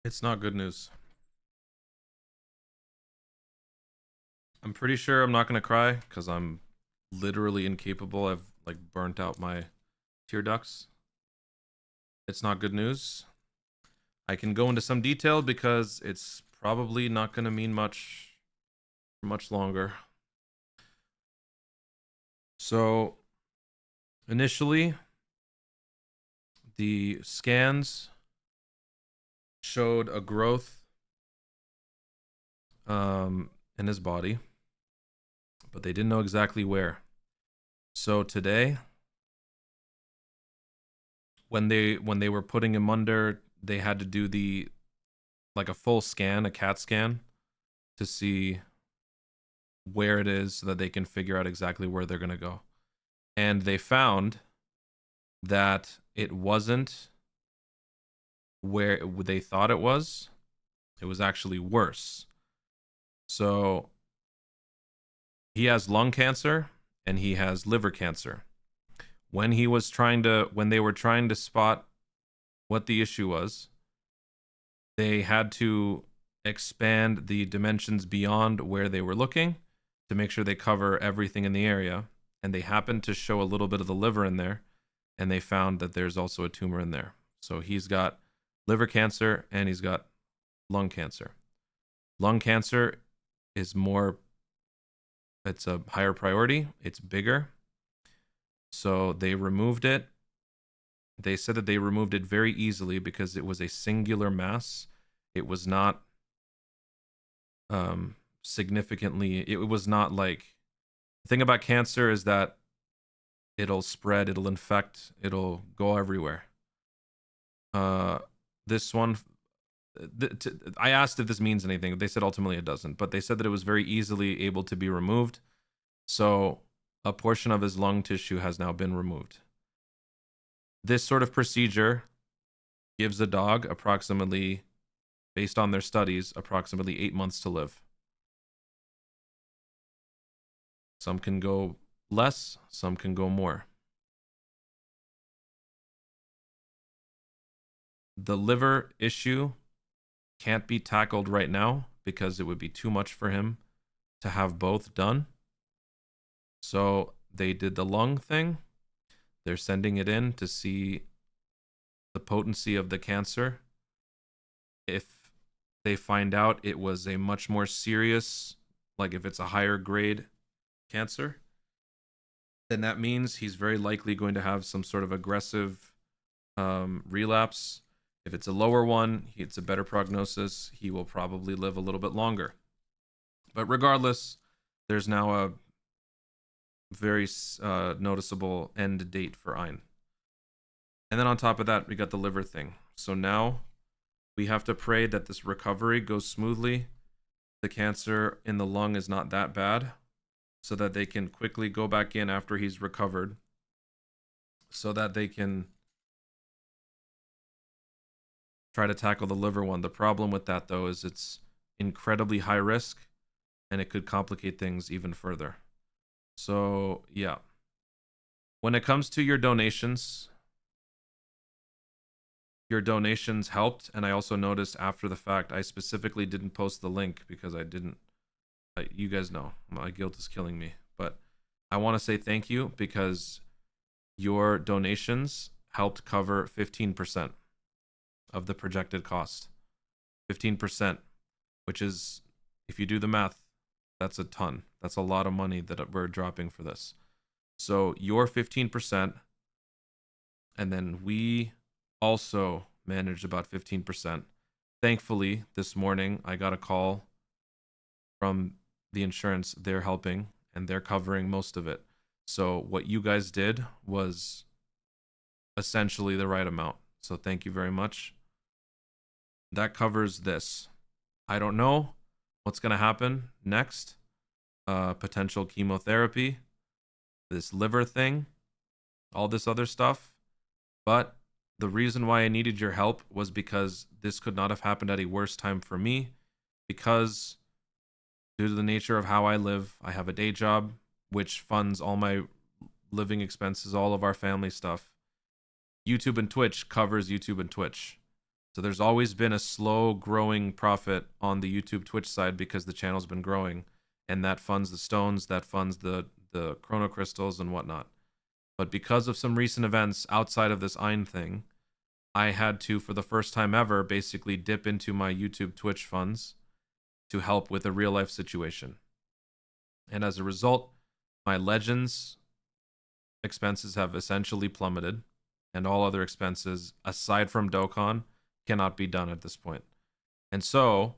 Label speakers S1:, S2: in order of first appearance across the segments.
S1: It's not good news. I'm pretty sure I'm not gonna cry because I'm literally incapable. I've like burnt out my tear ducts. It's not good news. I can go into some detail because it's probably not gonna mean much for much longer. So initially, the scans showed a growth in his body, but they didn't know exactly where. So today, when they were putting him under, they had to do a full scan, a CAT scan, to see where it is so that they can figure out exactly where they're gonna go. And they found that it wasn't where they thought it was. It was actually worse. So he has lung cancer and he has liver cancer. When they were trying to spot what the issue was, they had to expand the dimensions beyond where they were looking to make sure they cover everything in the area. And they happened to show a little bit of the liver in there, and they found that there's also a tumor in there. So he's got liver cancer and he's got lung cancer. Lung cancer is it's a higher priority. It's bigger. So they removed it. They said that they removed it very easily because it was a singular mass. It was not significantly, it was not like, the thing about cancer is that it'll spread, it'll infect, it'll go everywhere. This one, I asked if this means anything. They said ultimately it doesn't, but they said that it was very easily able to be removed. So a portion of his lung tissue has now been removed. This sort of procedure gives a dog approximately, based on their studies, approximately 8 months to live. Some can go less, some can go more. The liver issue can't be tackled right now because it would be too much for him to have both done. So they did the lung thing. They're sending it in to see the potency of the cancer. If they find out it was a much more serious, like if it's a higher grade cancer, then that means he's very likely going to have some sort of aggressive relapse. If it's a lower one, it's a better prognosis. He will probably live a little bit longer. But regardless, there's now a very noticeable end date for Ein. And then on top of that, we got the liver thing. So now we have to pray that this recovery goes smoothly. The cancer in the lung is not that bad, so that they can quickly go back in after he's recovered, so that they can try to tackle the liver one. The problem with that, though, is it's incredibly high risk, and it could complicate things even further. So, yeah. When it comes to your donations helped, and I also noticed after the fact, I specifically didn't post the link because I didn't, you guys know, my guilt is killing me, but I want to say thank you because your donations helped cover 15% of the projected cost. 15%, which is, if you do the math, that's a ton. That's a lot of money that we're dropping for this. So your 15%, and then we also managed about 15%. Thankfully, this morning I got a call from the insurance. They're helping and they're covering most of it. So what you guys did was essentially the right amount. So thank you very much. That covers this. I don't know what's going to happen next. Potential chemotherapy, this liver thing, all this other stuff. But the reason why I needed your help was because this could not have happened at a worse time for me, because due to the nature of how I live, I have a day job which funds all my living expenses, all of our family stuff. YouTube and Twitch covers YouTube and Twitch. So there's always been a slow growing profit on the YouTube Twitch side because the channel's been growing, and that funds the stones, that funds the chrono crystals and whatnot. But because of some recent events outside of this Ein thing, I had to, for the first time ever, basically dip into my YouTube Twitch funds to help with a real life situation. And as a result, my Legends expenses have essentially plummeted, and all other expenses, aside from Dokkan, cannot be done at this point. And so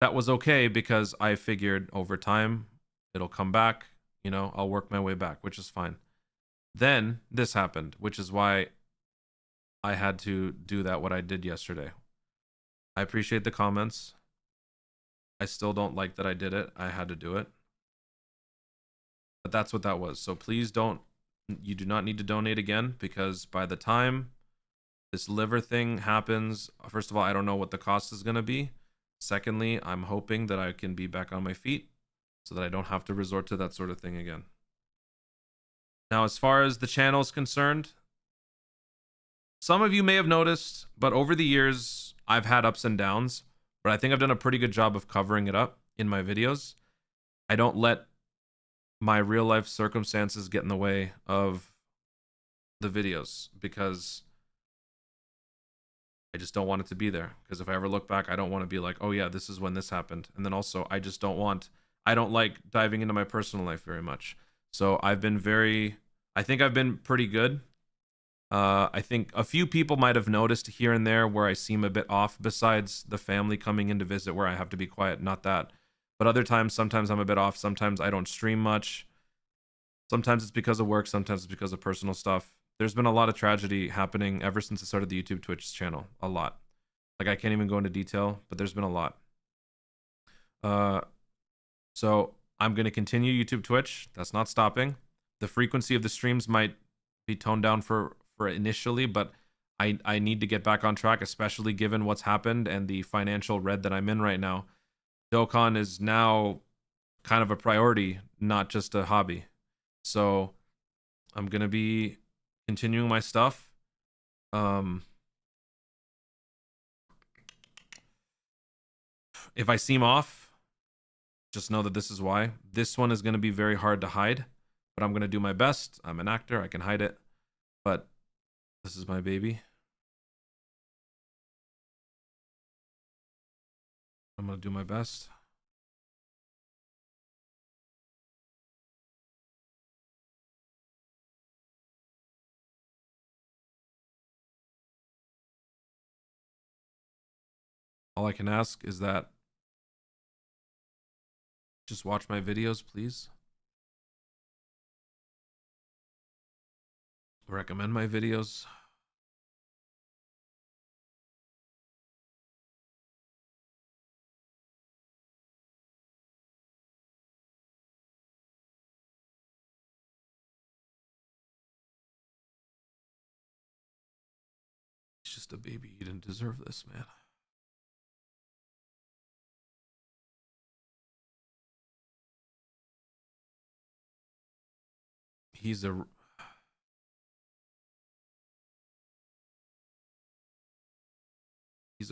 S1: that was okay because I figured over time it'll come back, you know, I'll work my way back, which is fine. Then this happened, which is why I had to do what I did yesterday. I appreciate the comments. I still don't like that I did it. I had to do it. But that's what that was. So please you do not need to donate again, because by the time this liver thing happens, first of all, I don't know what the cost is going to be. Secondly, I'm hoping that I can be back on my feet so that I don't have to resort to that sort of thing again. Now, as far as the channel is concerned, some of you may have noticed, but over the years, I've had ups and downs, but I think I've done a pretty good job of covering it up in my videos. I don't let my real life circumstances get in the way of the videos because I just don't want it to be there. Because if I ever look back, I don't want to be like, oh yeah, this is when this happened. And then also, I don't like diving into my personal life very much. So I think I've been pretty good. I think a few people might have noticed here and there where I seem a bit off, besides the family coming in to visit where I have to be quiet, not that. But other times, sometimes I'm a bit off. Sometimes I don't stream much. Sometimes it's because of work. Sometimes it's because of personal stuff. There's been a lot of tragedy happening ever since I started the YouTube Twitch channel. A lot. Like, I can't even go into detail, but there's been a lot. So I'm going to continue YouTube Twitch. That's not stopping. The frequency of the streams might be toned down for initially, but I need to get back on track, especially given what's happened and the financial red that I'm in right now. Dokkan is now kind of a priority, not just a hobby. So I'm going to be continuing my stuff. If I seem off, just know that this is why. This one is going to be very hard to hide, but I'm going to do my best. I'm an actor. I can hide it, but this is my baby. I'm going to do my best. All I can ask is that just watch my videos, please. Recommend my videos. He's just a baby. He didn't deserve this, man. He's a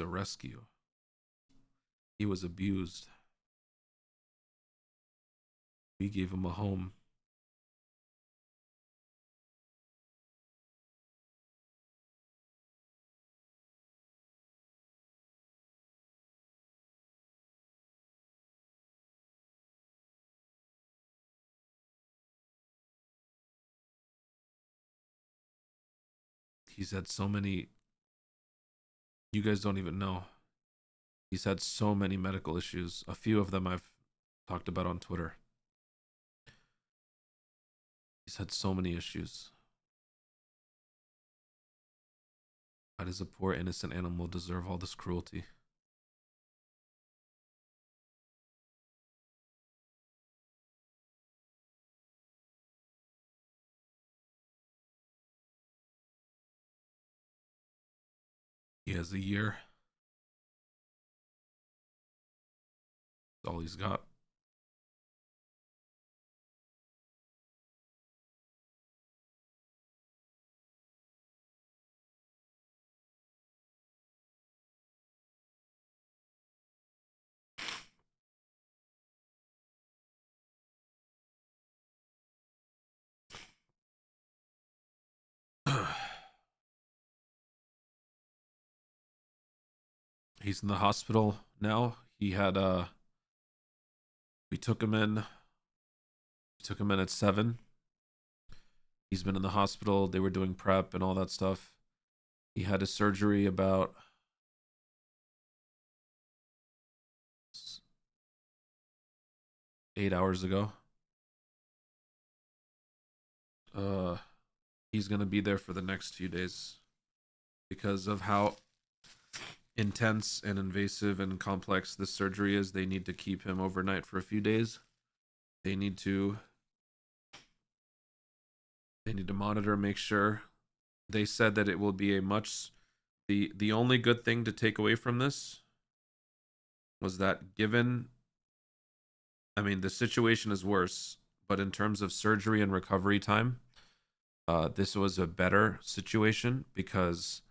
S1: rescue. He was abused. We gave him a home. He's had so many, you guys don't even know. He's had so many medical issues. A few of them I've talked about on Twitter. He's had so many issues. Why does a poor innocent animal deserve all this cruelty? He has a year. That's all he's got. He's in the hospital now. He had we took him in. We took him in at 7. He's been in the hospital. They were doing prep and all that stuff. He had a surgery about 8 hours ago. He's gonna be there for the next few days because of how intense and invasive and complex this surgery is. They need to keep him overnight for a few days. They need to monitor, make sure. They said that it will be a much the only good thing to take away from this was that given, I mean, the situation is worse, but in terms of surgery and recovery time, this was a better situation because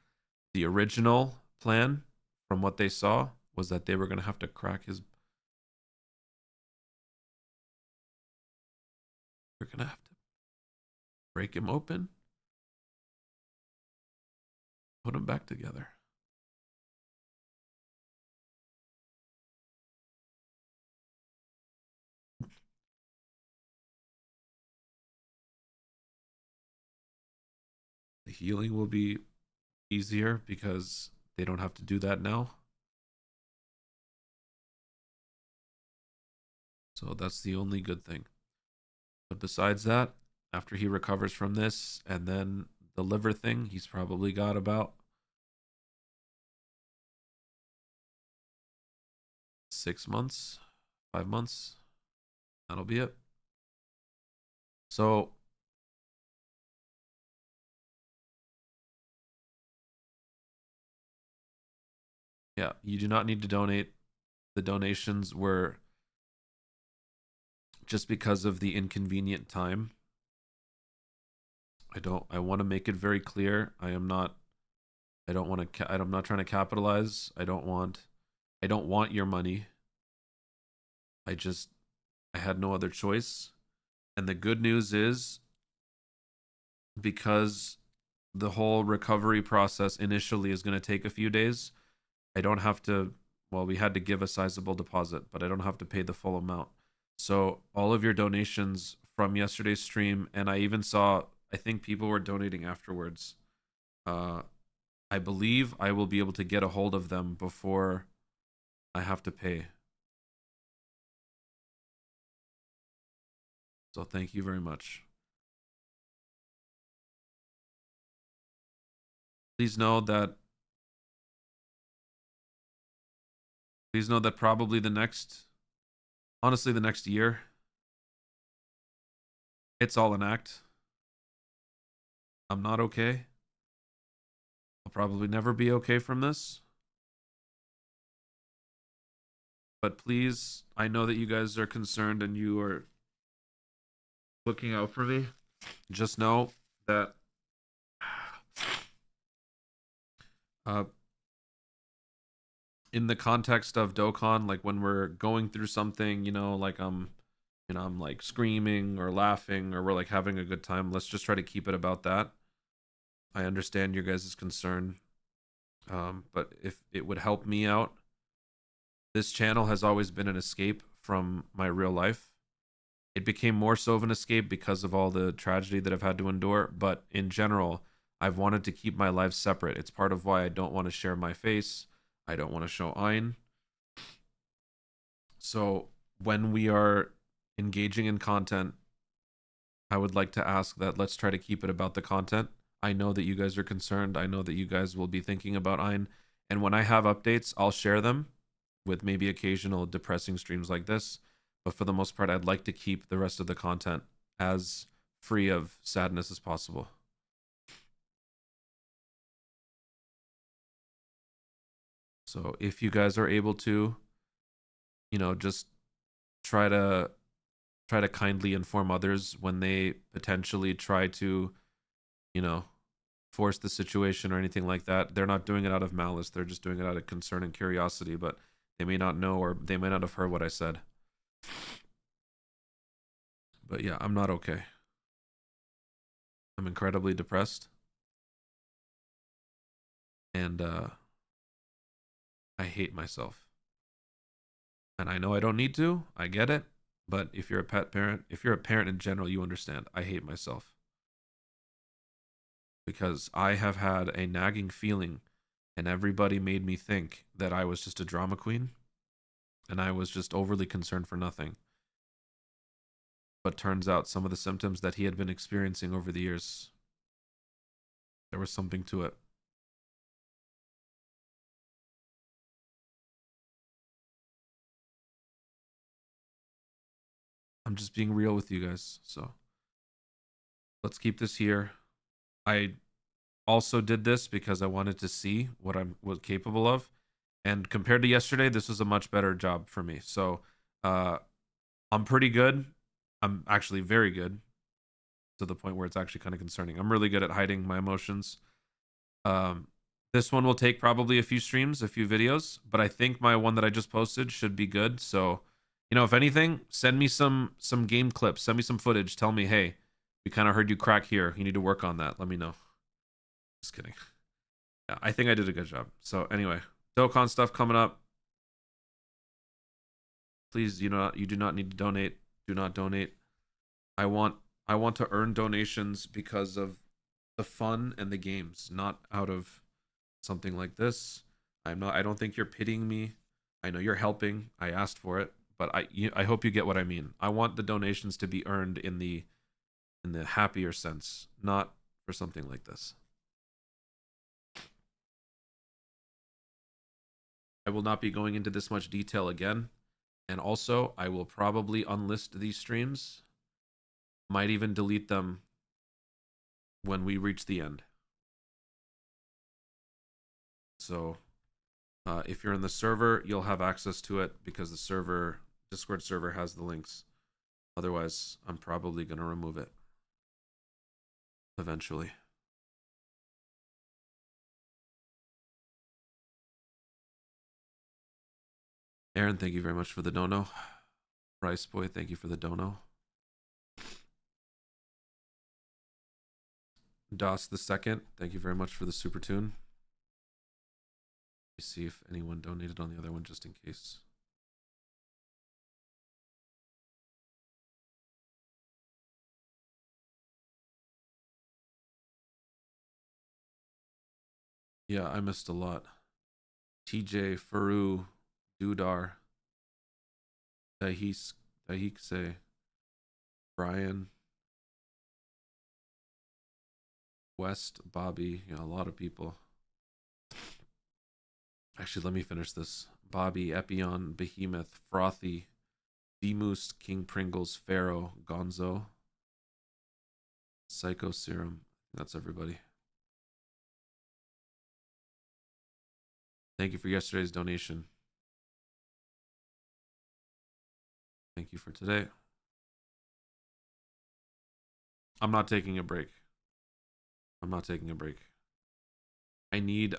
S1: the original plan, from what they saw, was that they were going to have to crack his. We're going to have to break him open, put him back together. The healing will be easier because they don't have to do that now. So that's the only good thing. But besides that, after he recovers from this and then the liver thing, he's probably got about 6 months, 5 months. That'll be it. So yeah, you do not need to donate. The donations were just because of the inconvenient time. I want to make it very clear. I'm not trying to capitalize. I don't want your money. I had no other choice. And the good news is, because the whole recovery process initially is going to take a few days, I don't have to, well, we had to give a sizable deposit, but I don't have to pay the full amount. So all of your donations from yesterday's stream, and I even saw, I think people were donating afterwards. I believe I will be able to get a hold of them before I have to pay. So thank you very much. Please know that probably the next year, it's all an act. I'm not okay. I'll probably never be okay from this. But please, I know that you guys are concerned and you are looking out for me. Just know that in the context of Dokkan, like when we're going through something, like I'm like screaming or laughing or we're like having a good time, let's just try to keep it about that. I understand your guys' concern, but if it would help me out, this channel has always been an escape from my real life. It became more so of an escape because of all the tragedy that I've had to endure, but in general, I've wanted to keep my life separate. It's part of why I don't want to share my face. I don't want to show Ein. So when we are engaging in content, I would like to ask that let's try to keep it about the content. I know that you guys are concerned. I know that you guys will be thinking about Ein. And when I have updates, I'll share them with maybe occasional depressing streams like this. But for the most part, I'd like to keep the rest of the content as free of sadness as possible. So if you guys are able to, just try to kindly inform others when they potentially try to, force the situation or anything like that. They're not doing it out of malice. They're just doing it out of concern and curiosity, but they may not know or they may not have heard what I said. But yeah, I'm not okay. I'm incredibly depressed. And I hate myself. And I know I don't need to. I get it. But if you're a pet parent, if you're a parent in general, you understand. I hate myself. Because I have had a nagging feeling, and everybody made me think that I was just a drama queen. And I was just overly concerned for nothing. But turns out some of the symptoms that he had been experiencing over the years, there was something to it. I'm just being real with you guys. So let's keep this here. I also did this because I wanted to see what I'm capable of. And compared to yesterday, this was a much better job for me. So I'm pretty good. I'm actually very good, to the point where it's actually kind of concerning. I'm really good at hiding my emotions. This one will take probably a few streams, a few videos, but I think my one that I just posted should be good. So, you know, if anything, send me some game clips, send me some footage. Tell me, hey, we kind of heard you crack here. You need to work on that. Let me know. Just kidding. Yeah, I think I did a good job. So anyway, Dokkan stuff coming up. Please, you do not need to donate. Do not donate. I want to earn donations because of the fun and the games, not out of something like this. I don't think you're pitying me. I know you're helping. I asked for it, but I hope you get what I mean. I want the donations to be earned in the happier sense, not for something like this. I will not be going into this much detail again. And also, I will probably unlist these streams. Might even delete them when we reach the end. So if you're in the server, you'll have access to it because the Discord server has the links. Otherwise, I'm probably going to remove it eventually. Aaron, thank you very much for the dono. Rice Boy, thank you for the dono. Das the Second, thank you very much for the super tune. Let me see if anyone donated on the other one just in case. Yeah, I missed a lot. TJ, Faru, Dudar, Dahikse, Brian, West, Bobby, a lot of people. Actually, let me finish this. Bobby, Epion, Behemoth, Frothy, Demoose, King Pringles, Pharaoh, Gonzo, Psycho Serum. That's everybody. Thank you for yesterday's donation. Thank you for today. I'm not taking a break. I'm not taking a break. I need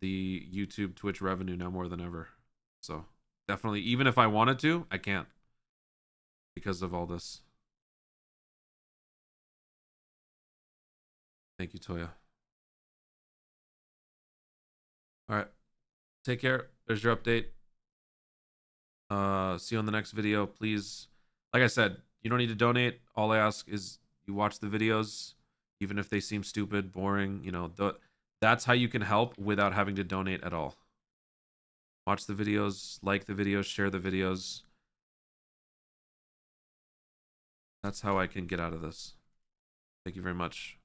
S1: the YouTube, Twitch revenue now more than ever. So definitely, even if I wanted to, I can't because of all this. Thank you, Toya. All right. Take care. There's your update. See you on the next video. Please, like I said, you don't need to donate. All I ask is you watch the videos, even if they seem stupid, boring. That's how you can help without having to donate at all. Watch the videos, like the videos, share the videos. That's how I can get out of this. Thank you very much.